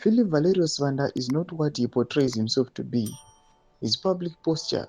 Philip Valerius Vanda is not what he portrays himself to be. His public posture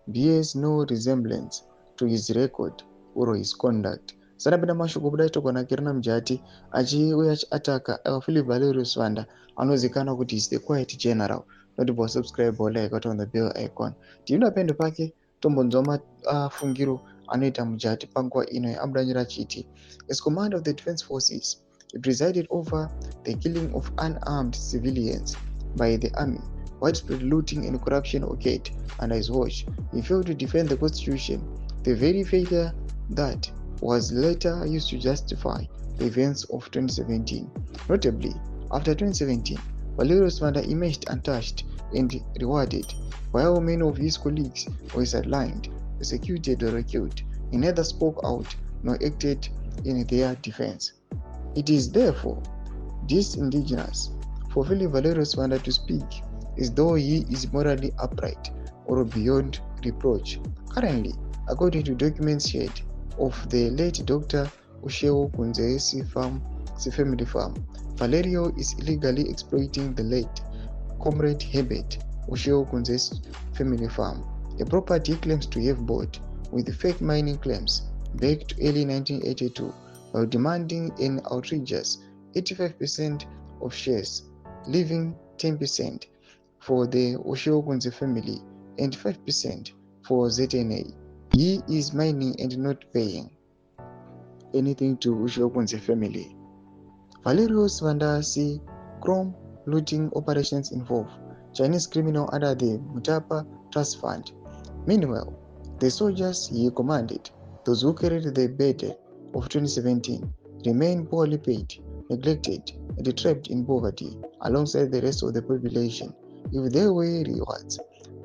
bears no resemblance to his record or his conduct. Sanapinda mashoko kudai tokonakirana Mujati achiuya achiataka Philip Valerius Vanda anozikanwa kuti is the quiet general. Notable subscribe like on the bell icon. Tinoda pendo pake tombonzwa mafungiro anoita Mujati panguva ino yamudanyira achiti, as commander of the defense forces, he presided over the killing of unarmed civilians by the army. Widespread looting and corruption occurred under his watch. He failed to defend the constitution, the very failure that was later used to justify the events of 2017. Notably, after 2017, Valerius Vanda emerged untouched and rewarded, while many of his colleagues were sidelined, persecuted, or killed. He neither spoke out nor acted in their defense. It is therefore disingenuous for Philip Valerius Vanda to speak as though he is morally upright or beyond reproach. Currently, according to documents shared of the late Dr. Usheo Kunze's family farm, Valerio is illegally exploiting the late Comrade Herbert Usheo Kunze's family farm, a property he claims to have bought with fake mining claims back to early 1982, while demanding an outrageous 85% of shares, leaving 10% for the Usheo Kunze family and 5% for ZNA. He is mining and not paying anything to Usheo Kunze family. Valerius Vanda see chrome looting operations involve Chinese criminals under the Mutapa Trust Fund. Meanwhile, the soldiers he commanded, those who carried the burden of 2017, remain poorly paid, neglected, and trapped in poverty alongside the rest of the population. If there were rewards,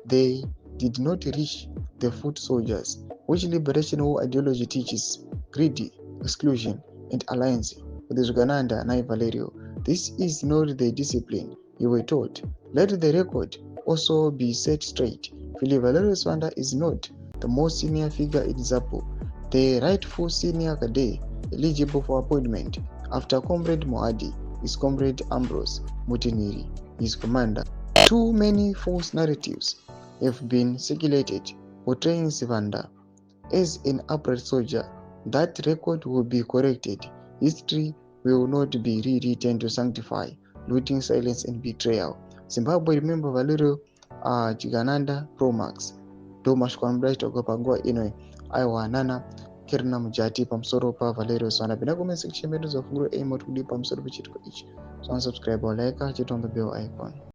they did not reach the foot soldiers, which liberation war ideology teaches greedy, exclusion, and alliance with the Zugananda and Valerio. This is not the discipline you were taught. Let the record also be set straight. Philip Valerius Vanda is not the most senior figure in ZAPU. The rightful senior cadet eligible for appointment after Comrade Moadi is Comrade Ambrose Mutiniri, his commander. Too many false narratives have been circulated portraying Vanda as an upright soldier. That record will be corrected. History will not be rewritten to sanctify looting, silence, and betrayal. Zimbabwe remember Valerio Chigananda Promax. Domash Kwambright Ogopangoa Inoe Aiwanana Kirna Mujati Pamsoro Pa Valerio Sana Binagomen section members of Guru Aimot Kudi Pamsoro Pichit for each. So subscribe or like it on the bell icon.